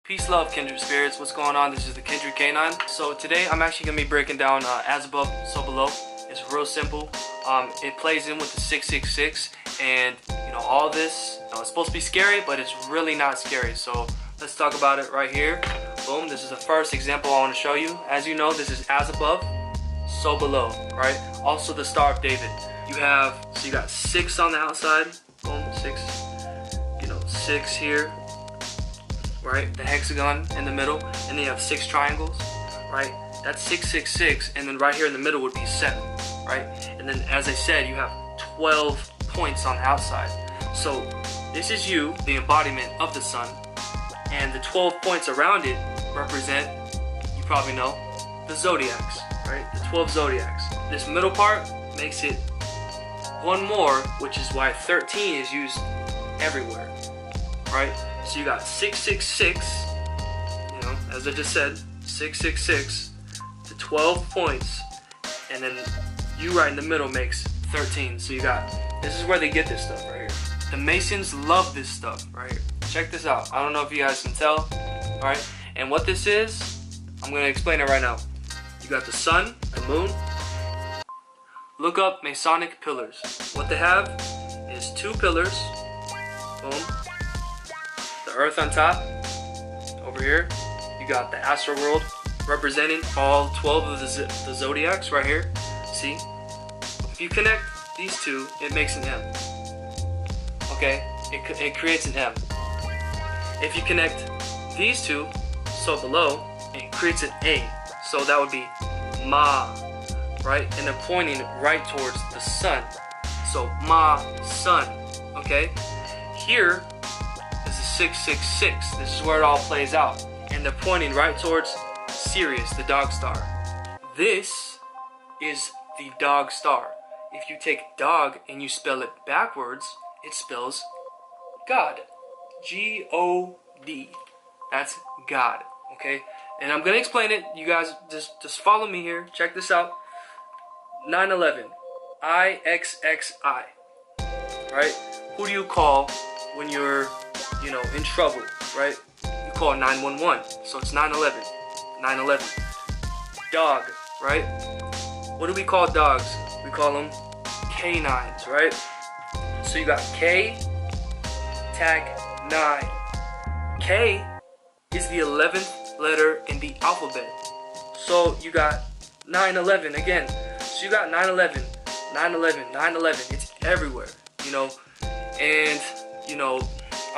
Peace, love, kindred spirits. What's going on? This is the Kindred Canine. So today I'm actually going to be breaking down as above, so below. It's real simple. It plays in with the 666, and all this. It's supposed to be scary, but it's really not scary. So let's talk about it right here. Boom. This is the first example I want to show you. As you know, this is as above, so below. Right. Also the Star of David. You got 6 on the outside. Boom. 6. 6 here. Right, the hexagon in the middle, and then you have 6 triangles, right? That's 666, and then right here in the middle would be 7, right? And then, as I said, you have 12 points on the outside. So this is you, the embodiment of the sun, and the 12 points around it represent, you probably know, the zodiacs, right? The 12 zodiacs. This middle part makes it one more, which is why 13 is used everywhere, right? So you got 666, as I just said, 666 to 12 points, and then you right in the middle makes 13. So this is where they get this stuff right here. The Masons love this stuff right here. Check this out. I don't know if you guys can tell, alright? And what this is, I'm going to explain it right now. You got the sun, the moon. Look up Masonic pillars. What they have is 2 pillars. Boom. Earth on top. Over here you got the astral world representing all 12 of the zodiacs right here. See, if you connect these two, it makes an M. Okay, it creates an M. If you connect these two, so below, it creates an A. So that would be Ma, right? And they're pointing right towards the sun. So Ma, sun. Okay, here 666. This is where it all plays out, and they're pointing right towards Sirius, the dog star. This is the dog star. If you take dog and you spell it backwards, it spells God. G-O-D. That's God. Okay, and I'm gonna explain it. You guys just follow me here. Check this out. 9/11. I-X-X-I. Right? Who do you call when you're in trouble, right? You call 911. So it's 9/11. 9/11. Dog, right? What do we call dogs? We call them canines, right? So you got K, tag 9. K is the 11th letter in the alphabet. So you got 9/11 again. So you got 9/11, 9/11, 9/11. It's everywhere, and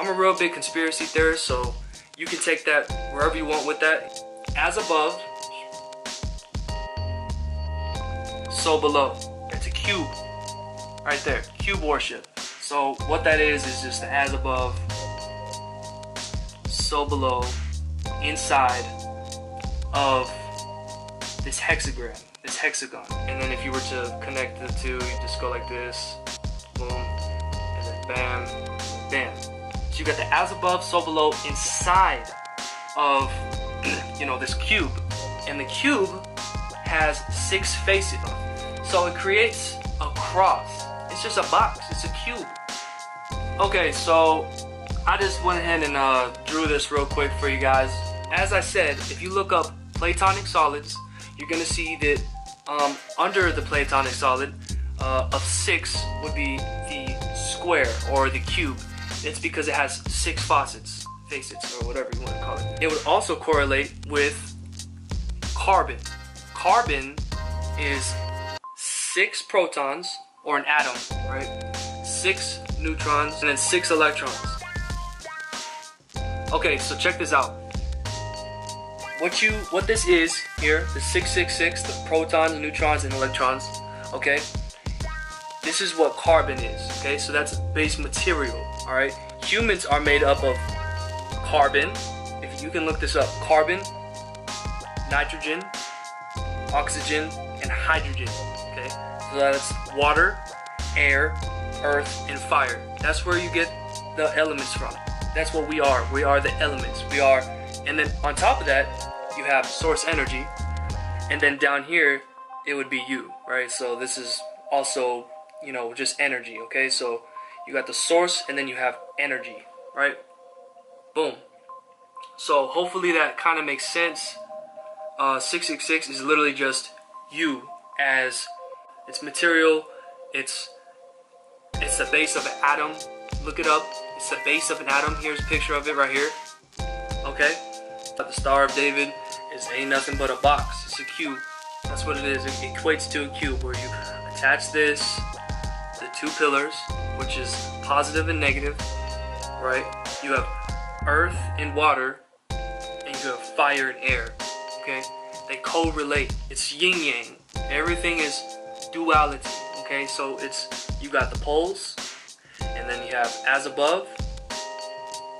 I'm a real big conspiracy theorist, so you can take that wherever you want with that. As above, so below. It's a cube right there, cube worship. So what that is just the as above, so below, inside of this hexagram, this hexagon. And then if you were to connect the two, you just go like this, boom, and then bam, bam. So you got the as above, so below inside of this cube, and the cube has 6 faces. So it creates a cross. It's just a box. It's a cube. Okay, so I just went ahead and drew this real quick for you guys. As I said, if you look up Platonic solids, you're gonna see that under the Platonic solid of 6 would be the square or the cube. It's because it has 6 faces, or whatever you want to call it. It would also correlate with carbon. Carbon is 6 protons, or an atom, right? 6 neutrons, and then 6 electrons. Okay, so check this out. What this is here, the 666, the protons, neutrons, and electrons, okay? This is what carbon is, okay? So that's base material, all right? Humans are made up of carbon. If you can look this up, carbon, nitrogen, oxygen, and hydrogen, okay? So that's water, air, earth, and fire. That's where you get the elements from. That's what we are. We are the elements. We are, and then on top of that, you have source energy, and then down here, it would be you, right? So this is also just energy, okay? So you got the source, and then you have energy, right? Boom. So hopefully that kind of makes sense. 666 is literally just U as its material. It's the base of an atom. Look it up. It's the base of an atom. Here's a picture of it right here. Okay. The Star of David ain't nothing but a box. It's a cube. That's what it is. It equates to a cube where you attach this, the two pillars, which is positive and negative, right? You have earth and water, and you have fire and air. Okay, they correlate. It's yin yang. Everything is duality. Okay, so you got the poles, and then you have as above,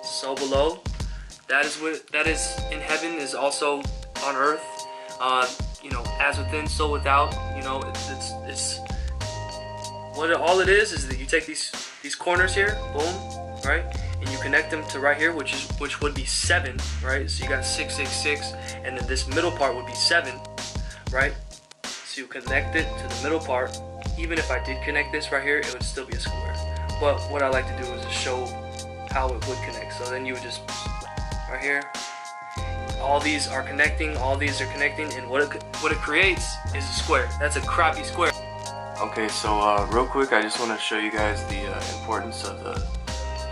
so below. That is in heaven is also on earth. You know, as within, so without. You know, it's what all it is that you take these corners here, boom, right, and you connect them to right here, which would be 7, right? So you got 666, and then this middle part would be 7, right? So you connect it to the middle part. Even if I did connect this right here, it would still be a square. But what I like to do is just show how it would connect. So then you would just right here. All these are connecting, and what it creates is a square. That's a crappy square. Okay, so real quick, I just want to show you guys the importance of the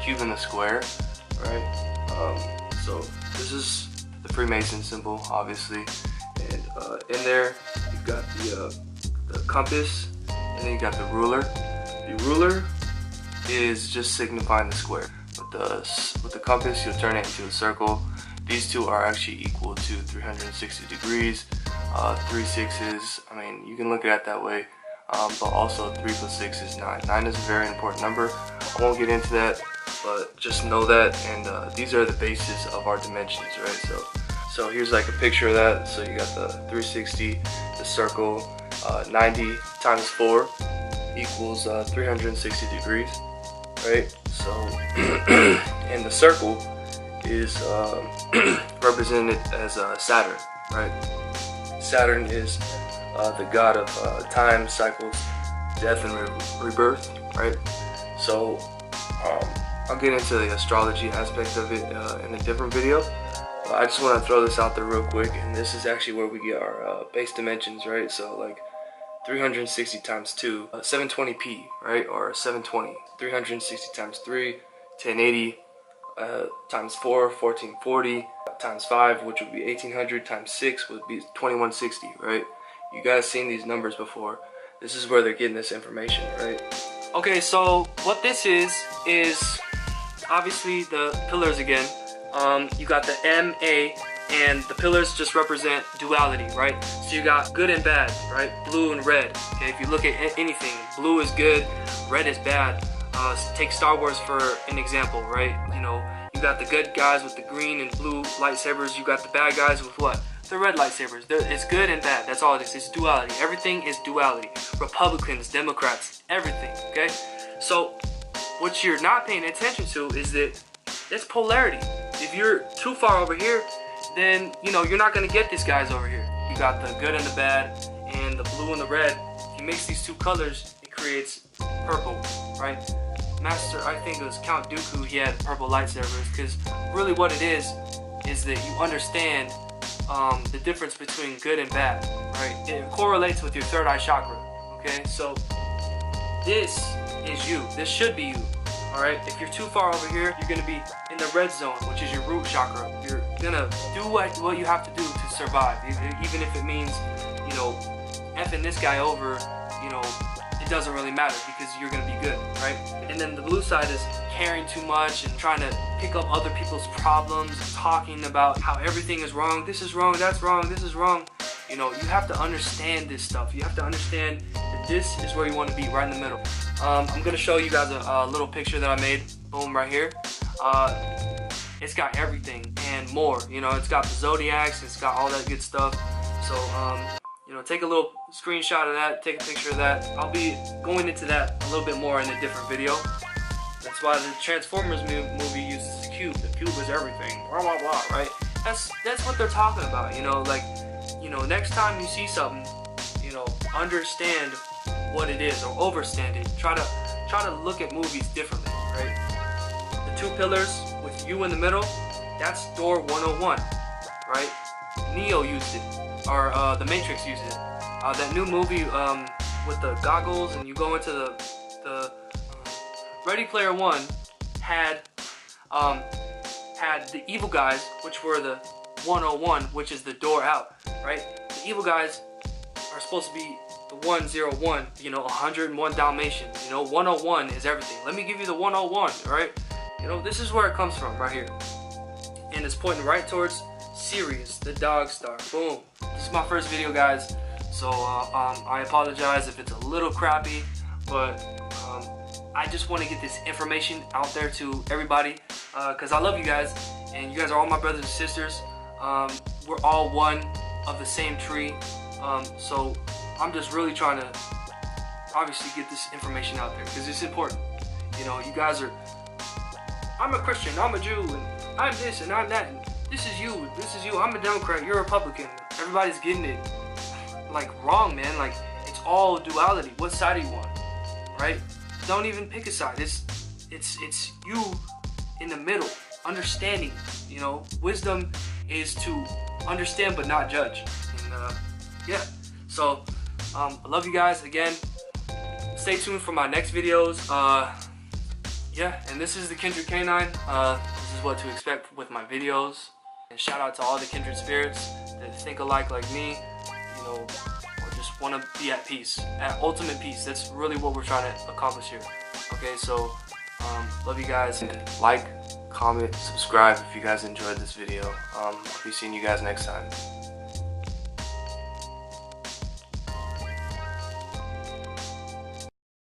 cube and the square, right? So this is the Freemason symbol, obviously, and in there you've got the compass, and then you got the ruler. The ruler is just signifying the square. With the compass, you'll turn it into a circle. These two are actually equal to 360 degrees. 3 6s, I mean, you can look at it that way, but also 3 plus 6 is 9. 9 is a very important number. I won't get into that, but just know that, and these are the bases of our dimensions, right? So here's like a picture of that. So you got the 360, the circle, 90 times 4 equals 360 degrees, right? So, and the circle is represented as Saturn, right? Saturn is the god of time, cycles, death, and rebirth, right? So I'll get into the astrology aspect of it in a different video. I just want to throw this out there real quick, and this is actually where we get our base dimensions, right? So like 360 times 2, 720p, right? Or 720. 360 times 3, 1080. Times 4, 1440, times 5, which would be 1800, times 6 would be 2160, right? You guys seen these numbers before. This is where they're getting this information, right? Okay, so what this is obviously the pillars again. You got the M, A, and the pillars just represent duality, right? So you got good and bad, right? Blue and red. Okay, if you look at anything, blue is good, red is bad. Take Star Wars for an example, right? You know, you got the good guys with the green and blue lightsabers. You got the bad guys with what? The red lightsabers. It's good and bad. That's all it is. It's duality. Everything is duality. Republicans, Democrats, everything, okay? So what you're not paying attention to is that it's polarity. If you're too far over here, then, you know, you're not going to get these guys over here. You got the good and the bad, and the blue and the red. If you mix these two colors, it creates purple, right? Master, I think it was Count Dooku, he had purple lightsabers, because really what it is that you understand the difference between good and bad, right? It correlates with your third eye chakra, okay? So this is you. This should be you, all right? If you're too far over here, you're going to be in the red zone, which is your root chakra. You're going to do what you have to do to survive, even if it means, you know, effing this guy over, you know, it doesn't really matter because you're going to be good, right? And then the blue side is caring too much and trying to pick up other people's problems and talking about how everything is wrong. This is wrong, that's wrong, this is wrong. You know, you have to understand this stuff. You have to understand that this is where you want to be, right in the middle. I'm going to show you guys a little picture that I made. Boom, right here. It's got everything and more. You know, it's got the zodiacs, it's got all that good stuff. So, you know, take a little screenshot of that, take a picture of that. I'll be going into that a little bit more in a different video. That's why the Transformers movie uses the cube. The cube is everything, blah blah blah, right? That's what they're talking about, you know, like, you know, next time you see something, you know, understand what it is or overstand it. Try to look at movies differently, right? The two pillars with you in the middle, That's door 101, right? Neo used it, or the Matrix used it. That new movie with the goggles and you go into the Ready Player One had the evil guys, which were the 101, which is the door out, right? The evil guys are supposed to be the 101, you know, 101 Dalmatians, you know, 101 is everything. Let me give you the 101, right? You know, this is where it comes from, right here. And it's pointing right towards Sirius, the dog star. Boom. This is my first video, guys, so I apologize if it's a little crappy, but I just want to get this information out there to everybody, because I love you guys, and you guys are all my brothers and sisters. We're all one of the same tree, so I'm just really trying to obviously get this information out there, because it's important. You know, you guys are, I'm a Christian, I'm a Jew, and I'm this and I'm that, and this is you, I'm a Democrat, you're a Republican. Everybody's getting it like wrong, man. Like, it's all duality. What side do you want, right? Don't even pick a side. It's you in the middle, understanding. You know, wisdom is to understand but not judge. And yeah, so I love you guys again. Stay tuned for my next videos. Yeah, and this is the Kindred Canine. This is what to expect with my videos. And shout out to all the kindred spirits that think alike like me, you know, or just want to be at peace, at ultimate peace. That's really what we're trying to accomplish here. Okay, so love you guys, and like, comment, subscribe if you guys enjoyed this video. I'll be seeing you guys next time.